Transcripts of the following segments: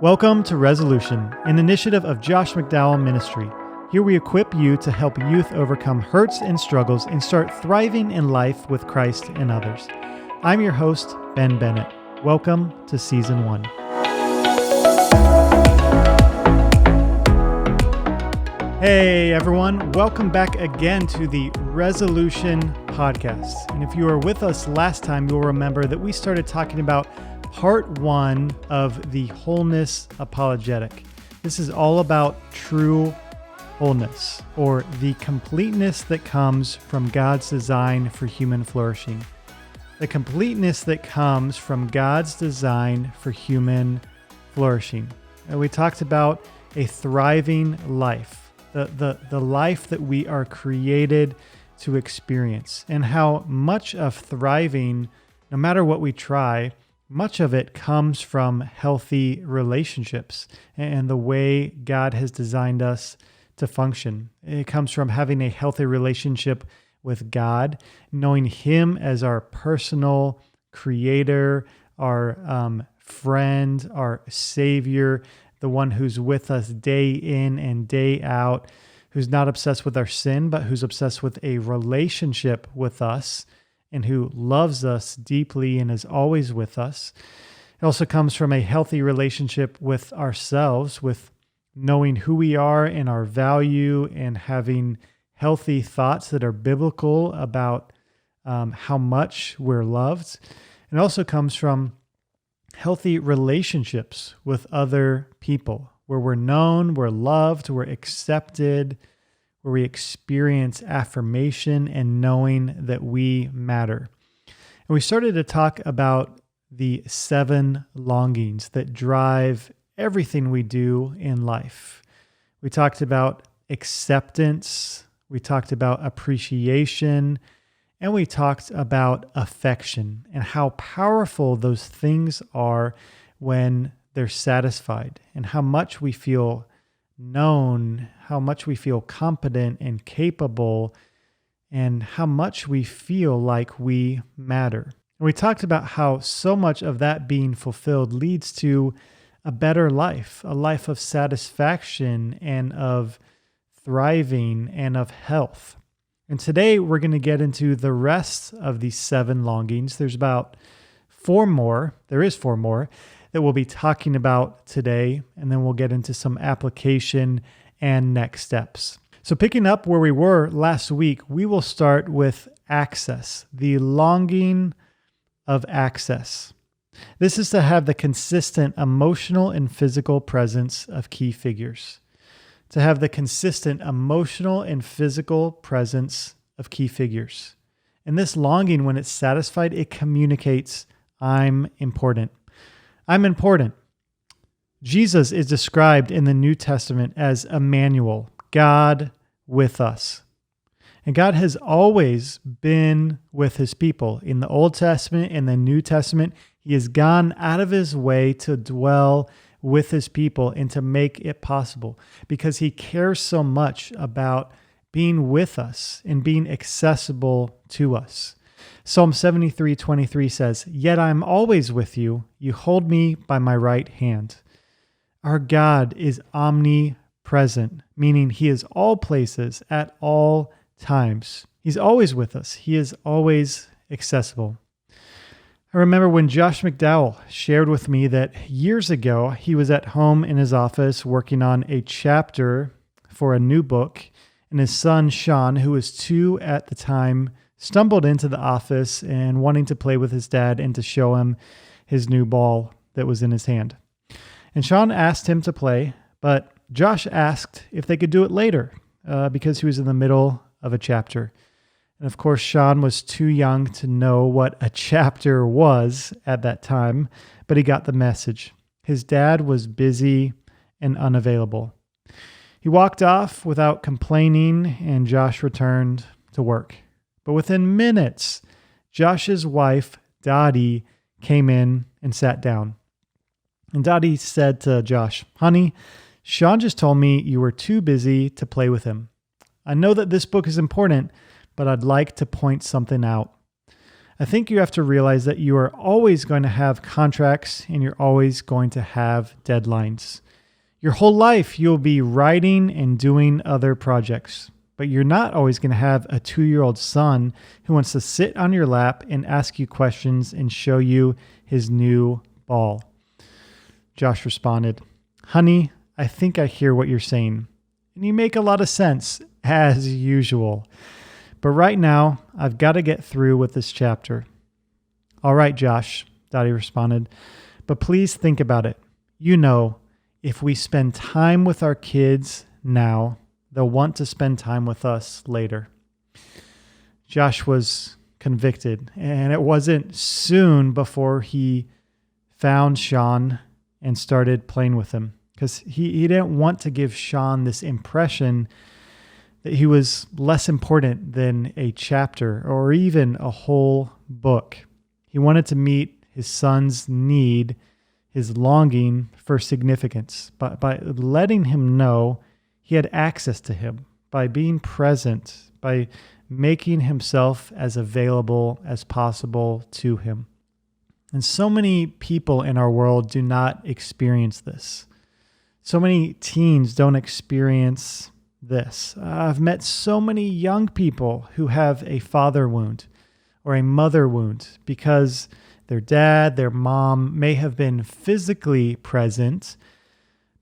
Welcome to Resolution, an initiative of Josh McDowell Ministry. Here we equip you to help youth overcome hurts and struggles and start thriving in life with Christ and others. I'm your host, Bennett. Welcome to Season 1. Hey everyone, welcome back again to the Resolution podcast. And if you were with us last time, you'll remember that we started talking about part 1 of the wholeness apologetic. This is all about true wholeness, or the completeness that comes from God's design for human flourishing. The completeness that comes from God's design for human flourishing. And we talked about a thriving life, the life that we are created to experience, and how much of thriving, no matter what we try, much of it comes from healthy relationships and the way God has designed us to function. It comes from having a healthy relationship with God, knowing Him as our personal creator, our friend, our Savior, the one who's with us day in and day out, who's not obsessed with our sin, but who's obsessed with a relationship with us, and who loves us deeply and is always with us. It also comes from a healthy relationship with ourselves, with knowing who we are and our value, and having healthy thoughts that are biblical about how much we're loved. It also comes from healthy relationships with other people, where we're known, we're loved, we're accepted, where we experience affirmation and knowing that we matter. And we started to talk about the 7 longings that drive everything we do in life. We talked about acceptance, we talked about appreciation, and we talked about affection and how powerful those things are when they're satisfied, and how much we feel known, how much we feel competent and capable, and how much we feel like we matter. And we talked about how so much of that being fulfilled leads to a better life, a life of satisfaction and of thriving and of health. And today we're going to get into the rest of these 7 longings. There's about 4 more. There is 4 more that we'll be talking about today, and then we'll get into some application and next steps. So picking up where we were last week, we will start with access, the longing of access. This is to have the consistent emotional and physical presence of key figures. To have the consistent emotional and physical presence of key figures. And this longing, when it's satisfied, it communicates, I'm important. I'm important. Jesus is described in the New Testament as Emmanuel, God with us. And God has always been with His people. In the Old Testament and the New Testament, He has gone out of His way to dwell with His people and to make it possible, because He cares so much about being with us and being accessible to us. Psalm 73:23 says, "Yet I am always with you. You hold me by my right hand." Our God is omnipresent, meaning He is all places at all times. He's always with us. He is always accessible. I remember when Josh McDowell shared with me that years ago, he was at home in his office working on a chapter for a new book, and his son, Sean, who was 2 at the time, stumbled into the office and wanting to play with his dad and to show him his new ball that was in his hand. And Sean asked him to play, but Josh asked if they could do it later because he was in the middle of a chapter. And of course, Sean was too young to know what a chapter was at that time, but he got the message. His dad was busy and unavailable. He walked off without complaining, and Josh returned to work. But within minutes, Josh's wife, Dottie, came in and sat down. And Dottie said to Josh, "Honey, Sean just told me you were too busy to play with him. I know that this book is important, but I'd like to point something out. I think you have to realize that you are always going to have contracts and you're always going to have deadlines. Your whole life, you'll be writing and doing other projects, but you're not always going to have a 2-year-old son who wants to sit on your lap and ask you questions and show you his new ball. Josh responded, "Honey, I think I hear what you're saying, and you make a lot of sense, as usual. But right now, I've got to get through with this chapter." "All right, Josh," Dottie responded, "but please think about it. You know, if we spend time with our kids now, they'll want to spend time with us later." Josh was convicted, and it wasn't soon before he found Sean and started playing with him, because he didn't want to give Sean this impression that he was less important than a chapter or even a whole book. He wanted to meet his son's need, his longing for significance, by letting him know he had access to him, by being present, by making himself as available as possible to him. And so many people in our world do not experience this. So many teens don't experience this. I've met so many young people who have a father wound or a mother wound because their dad, their mom may have been physically present,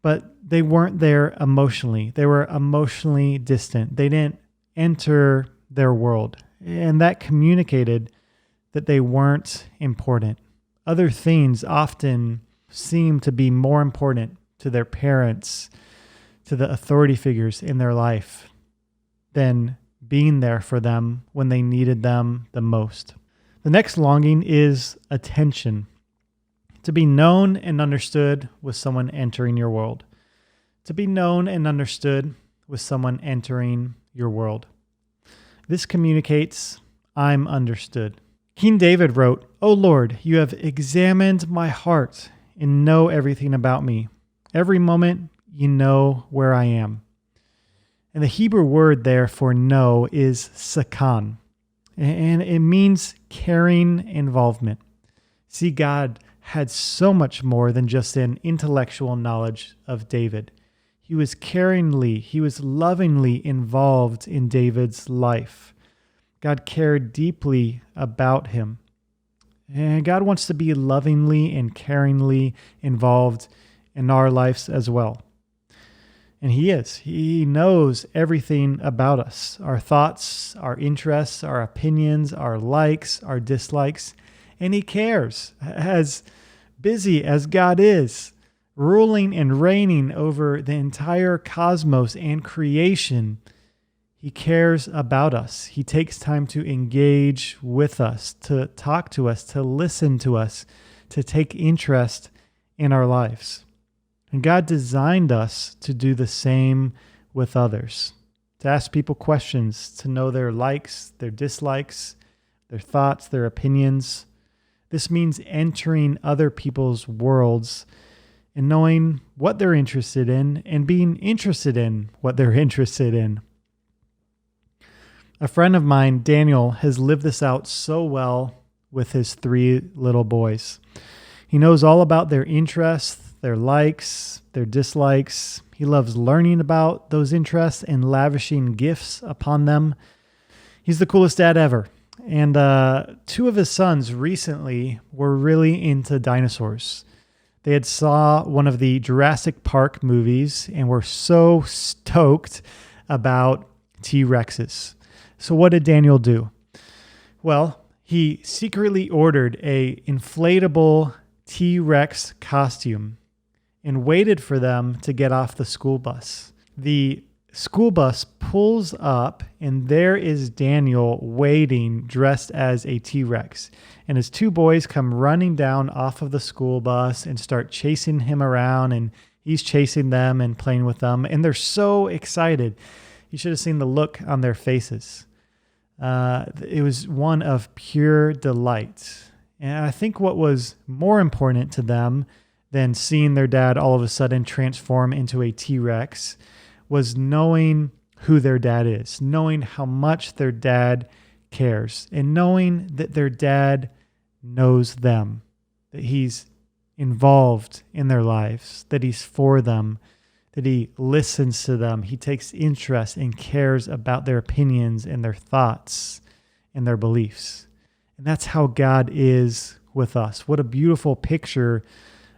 but they weren't there emotionally. They were emotionally distant. They didn't enter their world. And that communicated that they weren't important. Other things often seem to be more important to their parents, to the authority figures in their life, than being there for them when they needed them the most. The next longing is attention. To be known and understood with someone entering your world. To be known and understood with someone entering your world. This communicates, I'm understood. King David wrote, "O Lord, you have examined my heart and know everything about me. Every moment you know where I am." And the Hebrew word there for know is sakan. And it means caring involvement. See, God had so much more than just an intellectual knowledge of David. He was caringly, he was lovingly involved in David's life. God cared deeply about him. And God wants to be lovingly and caringly involved in our lives as well. And he is. He knows everything about us, our thoughts, our interests, our opinions, our likes, our dislikes, and he cares. As busy as God is, ruling and reigning over the entire cosmos and creation, he cares about us. He takes time to engage with us, to talk to us, to listen to us, to take interest in our lives. And God designed us to do the same with others, to ask people questions, to know their likes, their dislikes, their thoughts, their opinions. This means entering other people's worlds and knowing what they're interested in and being interested in what they're interested in. A friend of mine, Daniel, has lived this out so well with his 3 little boys. He knows all about their interests, their likes, their dislikes. He loves learning about those interests and lavishing gifts upon them. He's the coolest dad ever. And 2 of his sons recently were really into dinosaurs. They had saw one of the Jurassic Park movies and were so stoked about T-Rexes. So what did Daniel do? Well, he secretly ordered a inflatable T-Rex costume and waited for them to get off the school bus. The school bus pulls up, and there is Daniel waiting, dressed as a T-Rex. And his 2 boys come running down off of the school bus and start chasing him around, and he's chasing them and playing with them. And they're so excited. You should have seen the look on their faces. It was one of pure delight. And I think what was more important to them than seeing their dad all of a sudden transform into a T-Rex was knowing who their dad is, knowing how much their dad cares, and knowing that their dad knows them, that he's involved in their lives, that he's for them, that he listens to them, he takes interest and cares about their opinions and their thoughts and their beliefs. And that's how God is with us. What a beautiful picture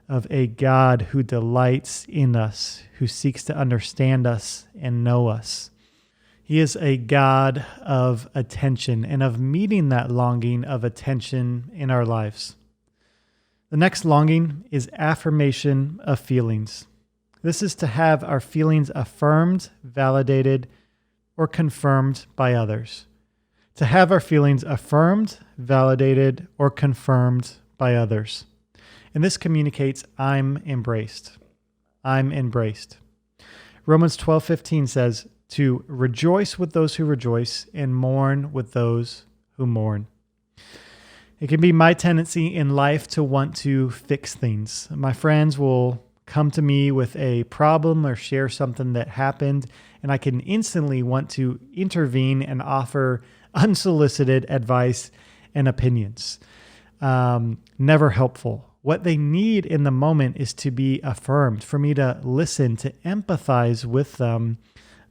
of a God who delights in us, who seeks to understand us and know us. He is a God of attention and of meeting that longing of attention in our lives. The next longing is affirmation of feelings. This is to have our feelings affirmed, validated, or confirmed by others. To have our feelings affirmed, validated, or confirmed by others. And this communicates, I'm embraced. I'm embraced. Romans 12:15 says, to rejoice with those who rejoice and mourn with those who mourn. It can be my tendency in life to want to fix things. My friends will come to me with a problem or share something that happened, and I can instantly want to intervene and offer unsolicited advice and opinions. Never helpful. What they need in the moment is to be affirmed, for me to listen, to empathize with them,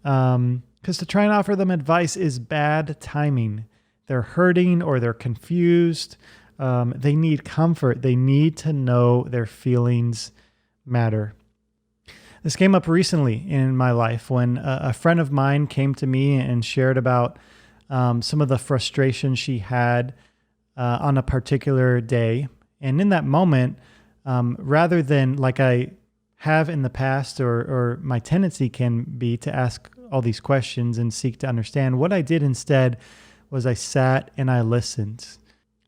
because to try and offer them advice is bad timing. They're hurting or they're confused. They need comfort. They need to know their feelings matter. This came up recently in my life when a friend of mine came to me and shared about some of the frustration she had on a particular day. And in that moment, rather than like I have in the past or my tendency can be to ask all these questions and seek to understand, what I did instead was I sat and I listened.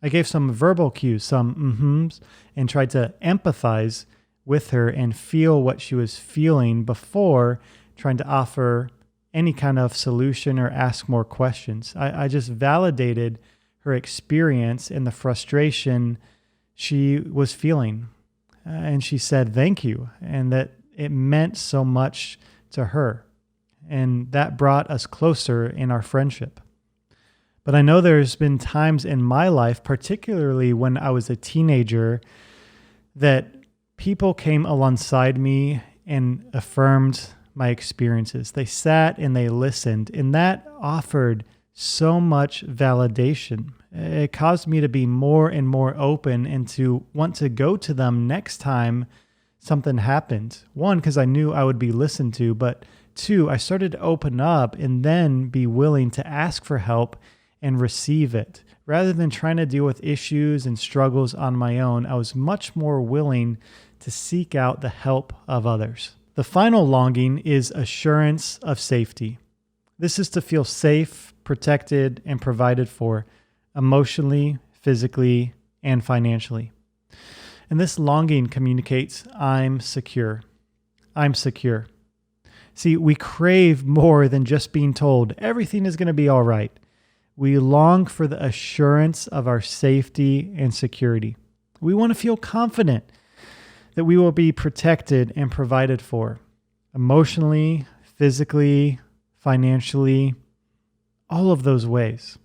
I gave some verbal cues, some mm-hms, and tried to empathize with her and feel what she was feeling before trying to offer any kind of solution or ask more questions. I just validated her experience and the frustration she was feeling. And she said, thank you. And that it meant so much to her. And that brought us closer in our friendship. But I know there's been times in my life, particularly when I was a teenager, that people came alongside me and affirmed my experiences. They sat and they listened, and that offered so much validation. It caused me to be more and more open and to want to go to them next time something happened. One, because I knew I would be listened to, but two, I started to open up and then be willing to ask for help and receive it. Rather than trying to deal with issues and struggles on my own, I was much more willing to seek out the help of others. The final longing is assurance of safety. This is to feel safe, protected, and provided for emotionally, physically, and financially. And this longing communicates, I'm secure. I'm secure. See, we crave more than just being told everything is going to be all right. We long for the assurance of our safety and security. We want to feel confident that we will be protected and provided for emotionally, physically, financially, all of those ways.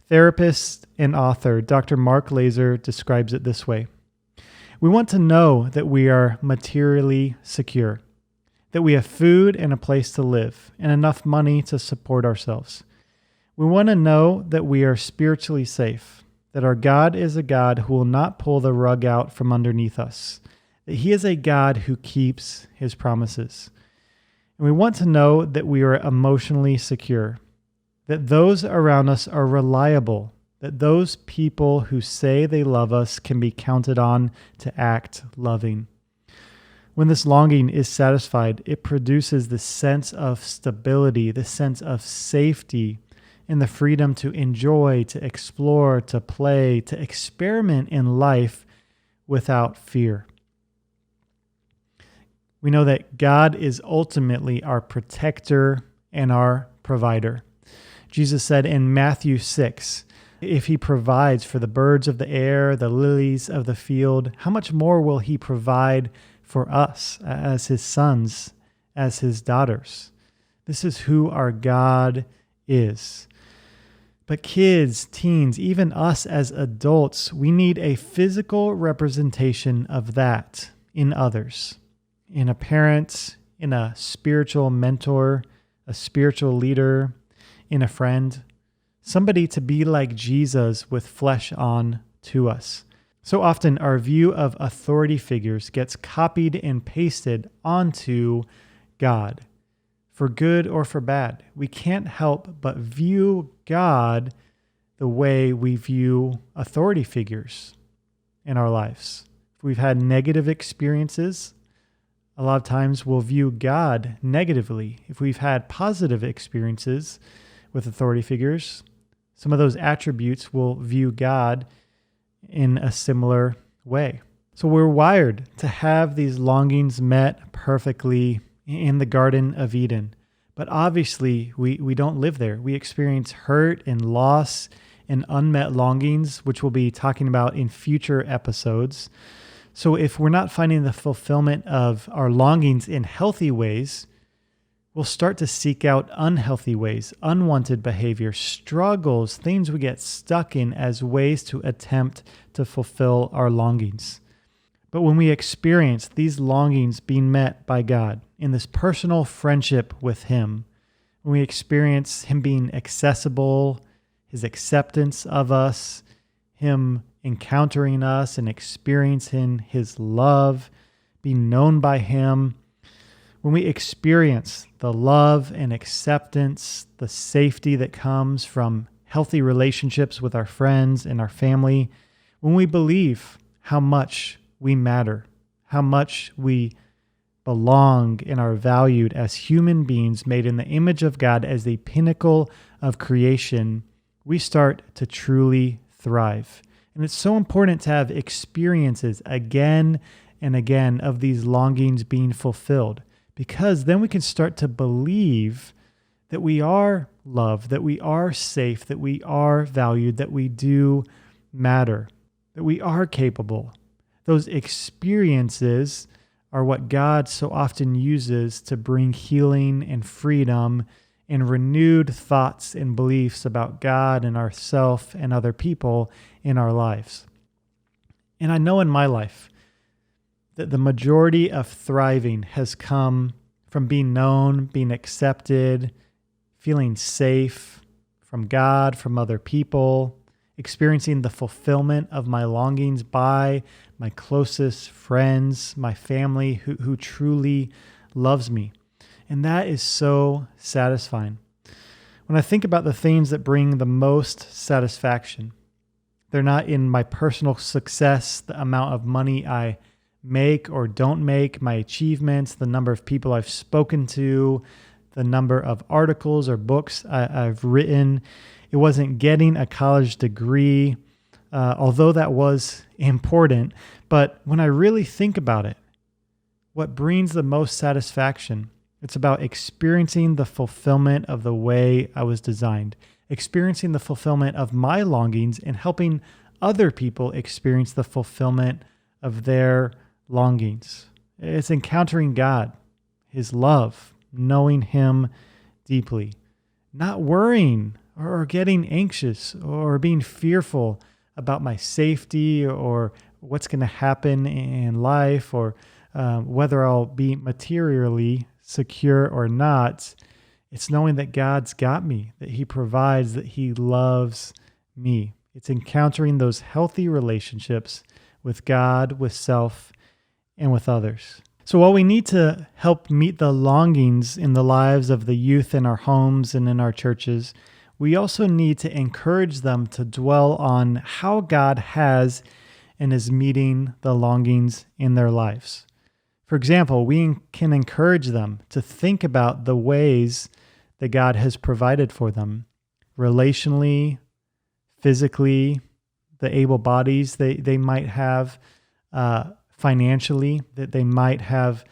Therapist and author Dr. Mark Laser describes it this way. We want to know that we are materially secure, that we have food and a place to live and enough money to support ourselves. We want to know that we are spiritually safe, that our God is a God who will not pull the rug out from underneath us, that He is a God who keeps His promises. And we want to know that we are emotionally secure, that those around us are reliable, that those people who say they love us can be counted on to act loving. When this longing is satisfied, it produces the sense of stability, the sense of safety, and the freedom to enjoy, to explore, to play, to experiment in life without fear. We know that God is ultimately our protector and our provider. Jesus said in Matthew 6, if He provides for the birds of the air, the lilies of the field, how much more will He provide for us as His sons, as His daughters? This is who our God is. But kids, teens, even us as adults, we need a physical representation of that in others, in a parent, in a spiritual mentor, a spiritual leader, in a friend, somebody to be like Jesus with flesh on to us. So often our view of authority figures gets copied and pasted onto God, for good or for bad. We can't help but view God the way we view authority figures in our lives. If we've had negative experiences, a lot of times we'll view God negatively. If we've had positive experiences with authority figures, some of those attributes will view God in a similar way. So we're wired to have these longings met perfectly in the Garden of Eden. But obviously, we don't live there. We experience hurt and loss and unmet longings, which we'll be talking about in future episodes. So if we're not finding the fulfillment of our longings in healthy ways, we'll start to seek out unhealthy ways, unwanted behavior, struggles, things we get stuck in as ways to attempt to fulfill our longings. But when we experience these longings being met by God in this personal friendship with Him, when we experience Him being accessible, His acceptance of us, Him encountering us and experiencing His love, being known by Him, when we experience the love and acceptance, the safety that comes from healthy relationships with our friends and our family, when we believe how much we matter, how much we belong and are valued as human beings made in the image of God as the pinnacle of creation, we start to truly thrive. And it's so important to have experiences again and again of these longings being fulfilled, because then we can start to believe that we are loved, that we are safe, that we are valued, that we do matter, that we are capable. Those experiences are what God so often uses to bring healing and freedom and renewed thoughts and beliefs about God and ourselves and other people in our lives. And I know in my life that the majority of thriving has come from being known, being accepted, feeling safe from God, from other people, experiencing the fulfillment of my longings by my closest friends, my family who truly loves me. And that is so satisfying. When I think about the things that bring the most satisfaction, they're not in my personal success, the amount of money I make or don't make, my achievements, the number of people I've spoken to, the number of articles or books I've written. It wasn't getting a college degree, although that was important. But when I really think about it, what brings the most satisfaction, it's about experiencing the fulfillment of the way I was designed, experiencing the fulfillment of my longings and helping other people experience the fulfillment of their longings. It's encountering God, His love, knowing Him deeply, not worrying or getting anxious or being fearful about my safety or what's going to happen in life or whether I'll be materially secure or not. It's knowing that God's got me, that He provides, that He loves me. It's encountering those healthy relationships with God, with self, and with others. So while we need to help meet the longings in the lives of the youth in our homes and in our churches, we also need to encourage them to dwell on how God has and is meeting the longings in their lives. For example, we can encourage them to think about the ways that God has provided for them, relationally, physically, the able bodies they might have, financially, that they might have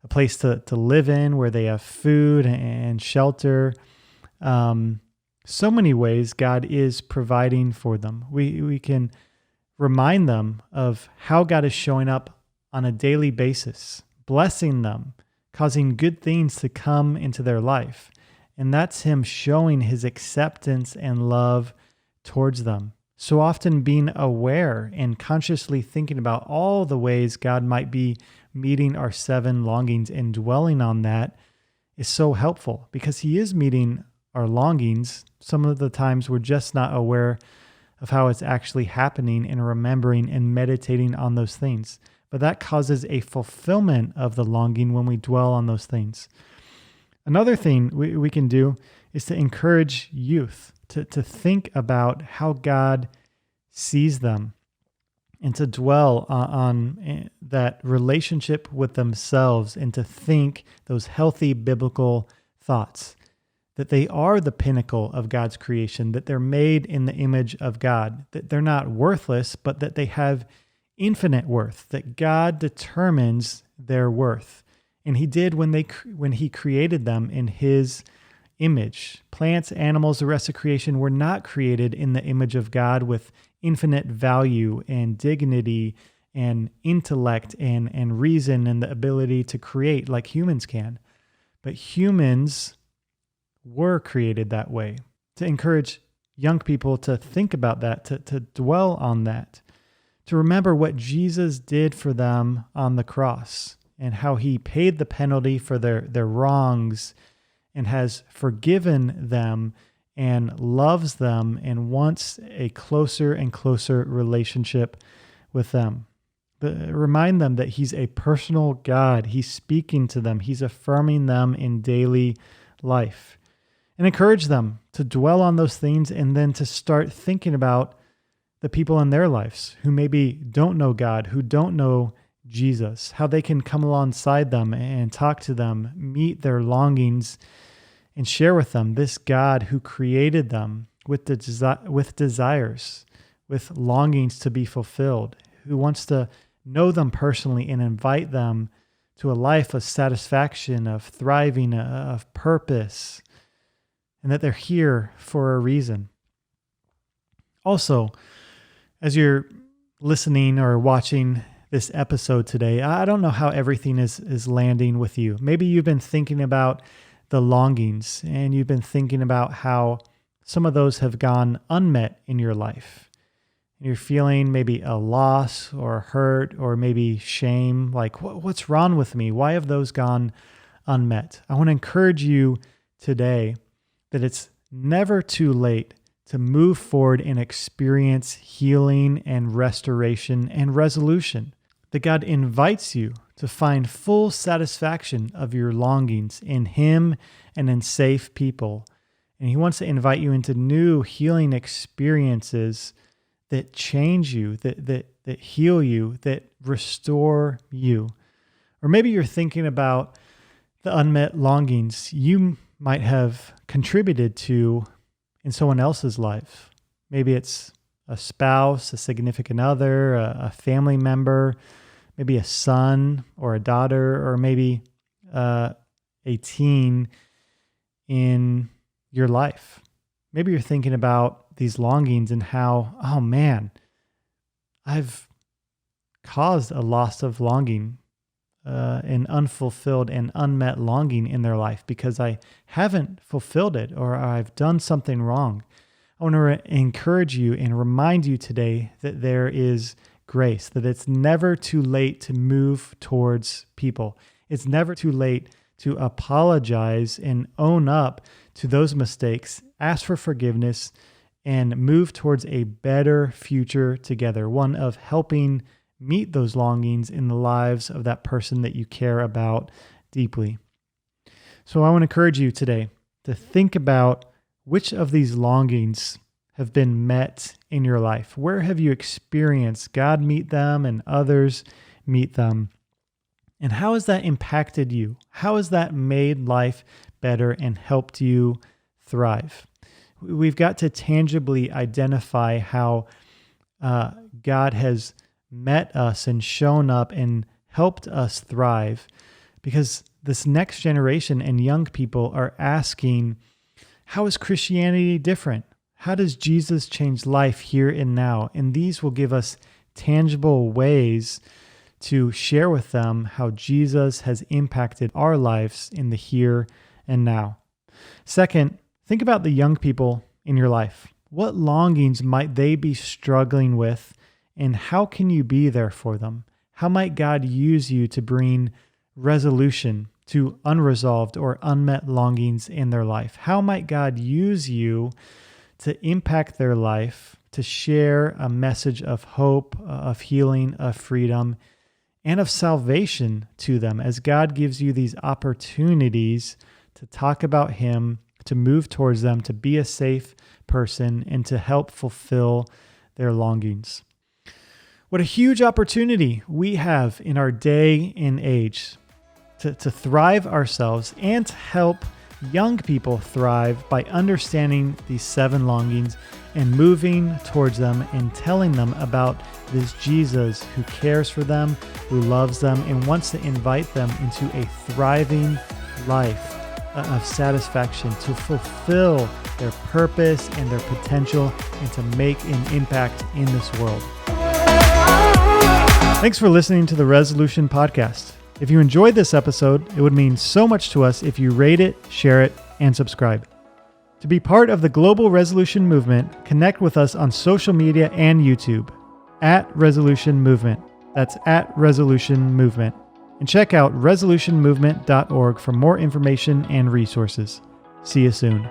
a place to live in where they have food and shelter. So many ways God is providing for them. We can remind them of how God is showing up on a daily basis, blessing them, causing good things to come into their life. And that's him showing his acceptance and love towards them. So often being aware and consciously thinking about all the ways God might be meeting our 7 longings and dwelling on that is so helpful, because he is meeting our longings. Some of the times we're just not aware of how it's actually happening and remembering and meditating on those things. But that causes a fulfillment of the longing when we dwell on those things. Another thing we can do is to encourage youth to think about how God sees them and to dwell on that relationship with themselves, and to think those healthy biblical thoughts, that they are the pinnacle of God's creation, that they're made in the image of God, that they're not worthless, but that they have infinite worth, that God determines their worth. And he did when he created them in his image. Plants, animals, the rest of creation were not created in the image of God with infinite value and dignity and intellect and reason and the ability to create like humans can. But humans were created that way. To encourage young people to think about that, to dwell on that, to remember what Jesus did for them on the cross and how he paid the penalty for their wrongs and has forgiven them and loves them and wants a closer and closer relationship with them. Remind them that he's a personal God. He's speaking to them. He's affirming them in daily life. And encourage them to dwell on those things, and then to start thinking about the people in their lives who maybe don't know God, who don't know Jesus, how they can come alongside them and talk to them, meet their longings, and share with them this God who created them with desires, with longings to be fulfilled, who wants to know them personally and invite them to a life of satisfaction, of thriving, of purpose, and that they're here for a reason. Also, as you're listening or watching this episode today, I don't know how everything is landing with you. Maybe you've been thinking about the longings, and you've been thinking about how some of those have gone unmet in your life. You're feeling maybe a loss or hurt or maybe shame, like what's wrong with me? Why have those gone unmet? I want to encourage you today that it's never too late to move forward and experience healing and restoration and resolution. That God invites you to find full satisfaction of your longings in him and in safe people. And he wants to invite you into new healing experiences that change you, that heal you, that restore you. Or maybe you're thinking about the unmet longings you might have contributed to in someone else's life. Maybe it's a spouse, a significant other, a family member, maybe a son or a daughter, or maybe a teen in your life. Maybe you're thinking about these longings and how, oh man, I've caused a loss of longing, an unfulfilled and unmet longing in their life because I haven't fulfilled it or I've done something wrong. I want to encourage you and remind you today that there is grace, that it's never too late to move towards people. It's never too late to apologize and own up to those mistakes, ask for forgiveness, and move towards a better future together, one of helping meet those longings in the lives of that person that you care about deeply. So I want to encourage you today to think about which of these longings have been met in your life. Where have you experienced God meet them and others meet them? And how has that impacted you? How has that made life better and helped you thrive? We've got to tangibly identify how God has met us and shown up and helped us thrive, because this next generation and young people are asking, how is Christianity different? How does Jesus change life here and now? And these will give us tangible ways to share with them how Jesus has impacted our lives in the here and now. Second, think about the young people in your life. What longings might they be struggling with, and how can you be there for them? How might God use you to bring resolution to unresolved or unmet longings in their life? How might God use you to impact their life, to share a message of hope, of healing, of freedom, and of salvation to them as God gives you these opportunities to talk about Him, to move towards them, to be a safe person, and to help fulfill their longings? What a huge opportunity we have in our day and age to thrive ourselves and to help young people thrive by understanding these 7 longings and moving towards them and telling them about this Jesus who cares for them, who loves them, and wants to invite them into a thriving life of satisfaction, to fulfill their purpose and their potential and to make an impact in this world. Thanks for listening to the Resolution Podcast. If you enjoyed this episode, it would mean so much to us if you rate it, share it, and subscribe. To be part of the global resolution movement, connect with us on social media and YouTube @Resolution Movement. That's @Resolution Movement. And check out resolutionmovement.org for more information and resources. See you soon.